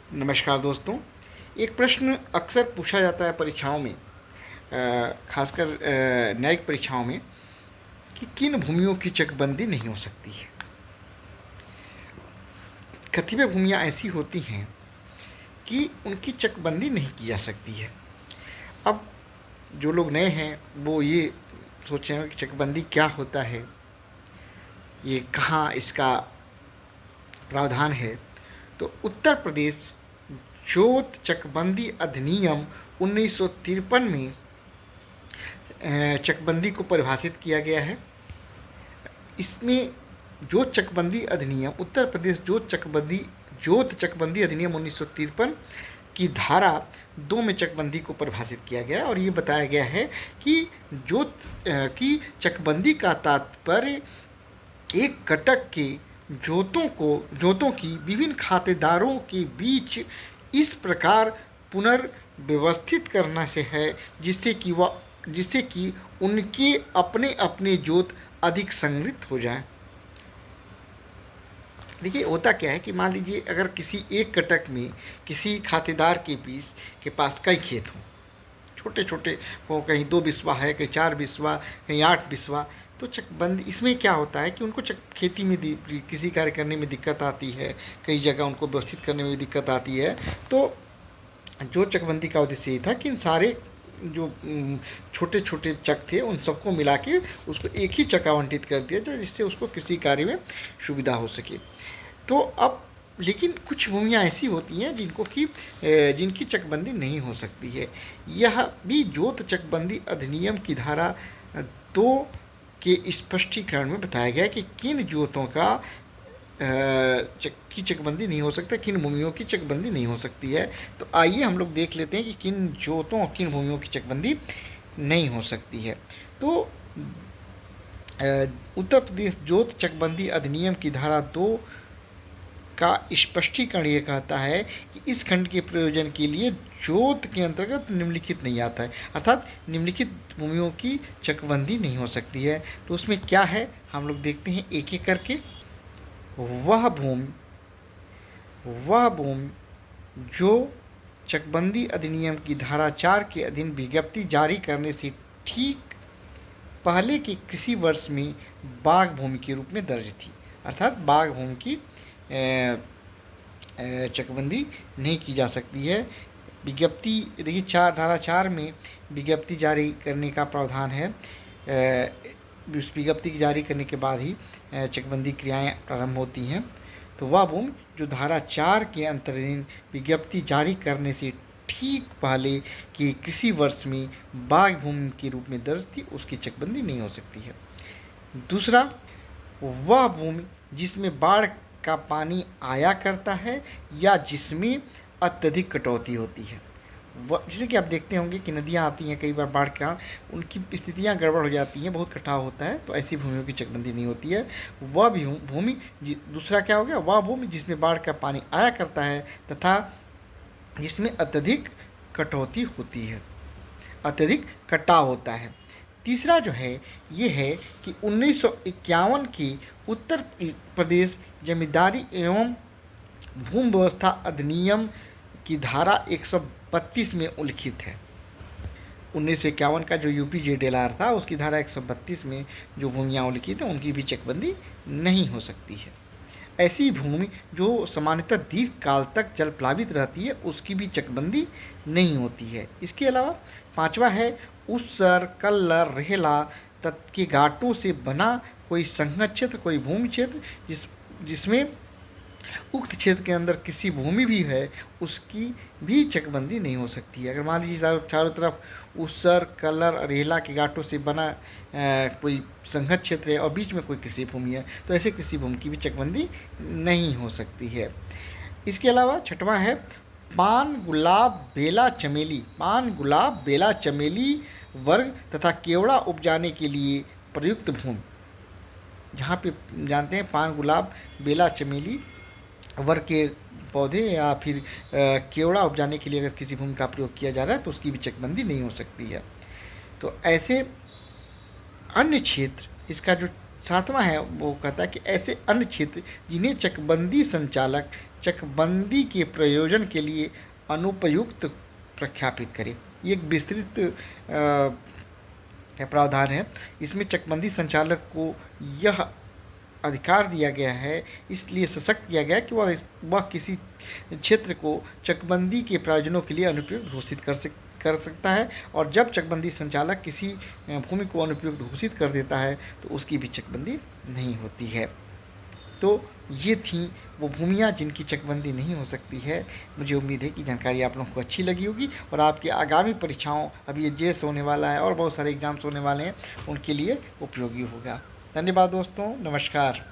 नमस्कार दोस्तों। एक प्रश्न अक्सर पूछा जाता है परीक्षाओं में, खासकर न्यायिक परीक्षाओं में, कि किन भूमियों की चकबंदी नहीं हो सकती है। कतिपय भूमियाँ ऐसी होती हैं कि उनकी चकबंदी नहीं की जा सकती है। अब जो लोग नए हैं वो ये सोचें कि चकबंदी क्या होता है, ये कहाँ इसका प्रावधान है। तो उत्तर प्रदेश जोत चकबंदी अधिनियम 1953 में चकबंदी को परिभाषित किया गया है। इसमें जोत चकबंदी अधिनियम, उत्तर प्रदेश जोत चकबंदी अधिनियम 1953 की धारा 2 में चकबंदी को परिभाषित किया गया और ये बताया गया है कि जोत की चकबंदी का तात्पर्य एक कटक के जोतों की विभिन्न खातेदारों के बीच इस प्रकार पुनर्व्यवस्थित करना से है जिससे कि उनके अपने अपने जोत अधिक संग्रहित हो जाएं। देखिए, होता क्या है कि मान लीजिए अगर किसी एक कटक में किसी खातेदार के पास कई खेत हों, छोटे छोटे हो, कहीं 2 बिस्वा है, कहीं 4 बिस्वा, कहीं 8 बिस्वा, तो चकबंदी इसमें क्या होता है कि उनको खेती में किसी कार्य करने में दिक्कत आती है, कई जगह उनको व्यवस्थित करने में भी दिक्कत आती है। तो जो चकबंदी का उद्देश्य ये था कि इन सारे जो छोटे छोटे चक थे उन सबको मिला के उसको एक ही चक आवंटित कर दिया जाए जिससे उसको किसी कार्य में सुविधा हो सके। तो अब लेकिन कुछ भूमियाँ ऐसी होती हैं जिनकी चकबंदी नहीं हो सकती है। यह भी जोत चकबंदी अधिनियम की धारा 2 के स्पष्टीकरण में बताया गया है कि किन जोतों की चकबंदी नहीं हो सकता, किन भूमियों की चकबंदी नहीं हो सकती है। तो आइए हम लोग देख लेते हैं कि किन जोतों और किन भूमियों की चकबंदी नहीं हो सकती है। तो उत्तर प्रदेश जोत चकबंदी अधिनियम की धारा 2 का स्पष्टीकरण ये कहता है कि इस खंड के प्रयोजन के लिए जोत के अंतर्गत निम्नलिखित नहीं आता है, अर्थात निम्नलिखित भूमियों की चकबंदी नहीं हो सकती है। तो उसमें क्या है हम लोग देखते हैं एक एक करके। वह भूमि जो चकबंदी अधिनियम की धारा 4 के अधीन विज्ञप्ति जारी करने से ठीक पहले के कृषि वर्ष में बाग भूमि के रूप में दर्ज थी, अर्थात बाग भूमि की चकबंदी नहीं की जा सकती है। विज्ञप्ति देखिए धारा 4 में विज्ञप्ति जारी करने का प्रावधान है। उस विज्ञप्ति की जारी करने के बाद ही चकबंदी क्रियाएं प्रारंभ होती हैं। तो वह भूमि जो धारा 4 के अंतर्गत विज्ञप्ति जारी करने से ठीक पहले के कृषि वर्ष में बाग भूमि के रूप में दर्ज थी, उसकी चकबंदी नहीं हो सकती है। दूसरा, वह भूमि जिसमें बाढ़ का पानी आया करता है या जिसमें अत्यधिक कटौती होती है। जैसे कि आप देखते होंगे कि नदियाँ आती हैं कई बार बाढ़ के कारण, उनकी स्थितियाँ गड़बड़ हो जाती हैं, बहुत कटाव होता है, तो ऐसी भूमियों की चकबंदी नहीं होती है। वह भी भूमि दूसरा क्या हो गया, वह भूमि जिसमें बाढ़ का पानी आया करता है तथा जिसमें अत्यधिक कटौती होती है, अत्यधिक कटाव होता है। तीसरा जो है ये है कि 1951 की उत्तर प्रदेश जमींदारी एवं भूमि व्यवस्था अधिनियम की धारा 132 में उल्लिखित है। 1951 का जो UPJDLR था उसकी धारा 132 में जो भूमियाँ उल्लिखित हैं उनकी भी चकबंदी नहीं हो सकती है। ऐसी भूमि जो सामान्यतः दीर्घ काल तक जल प्लावित रहती है उसकी भी चकबंदी नहीं होती है। इसके अलावा पांचवा है उसर, कल्लर, रेहला तत्व के घाटों से बना कोई संघत क्षेत्र, कोई भूमि क्षेत्र जिसमें उक्त क्षेत्र के अंदर किसी भूमि भी है उसकी भी चकबंदी नहीं हो सकती है। अगर मान लीजिए चारों तरफ उसर, कलर, रेला के घाटों से बना कोई संघत क्षेत्र है और बीच में कोई कृषि भूमि है तो ऐसे कृषि भूमि की भी चकबंदी नहीं हो सकती है। इसके अलावा छठवां है पान, गुलाब, बेला, चमेली वर्ग तथा केवड़ा उपजाने के लिए प्रयुक्त भूमि, जहाँ पे जानते हैं पान, गुलाब, बेला, चमेली वर्ग के पौधे या फिर केवड़ा उपजाने के लिए अगर किसी भूमि का प्रयोग किया जा रहा है तो उसकी भी चकबंदी नहीं हो सकती है। तो ऐसे अन्य क्षेत्र, इसका जो सातवां है वो कहता है कि ऐसे अन्य क्षेत्र जिन्हें चकबंदी संचालक चकबंदी के प्रयोजन के लिए अनुपयुक्त प्रख्यापित करे। ये एक विस्तृत प्रावधान है। इसमें चकबंदी संचालक को यह अधिकार दिया गया है, इसलिए सशक्त किया गया कि वह किसी क्षेत्र को चकबंदी के प्रयोजनों के लिए अनुपयुक्त घोषित कर सकता है, और जब चकबंदी संचालक किसी भूमि को अनुपयुक्त घोषित कर देता है तो उसकी भी चकबंदी नहीं होती है। तो ये थी वो भूमियाँ जिनकी चकबंदी नहीं हो सकती है। मुझे उम्मीद है कि जानकारी आप लोगों को अच्छी लगी होगी और आपके आगामी परीक्षाओं, अभी ये जेस होने वाला है और बहुत सारे एग्जाम्स होने वाले हैं, उनके लिए उपयोगी होगा। धन्यवाद दोस्तों, नमस्कार।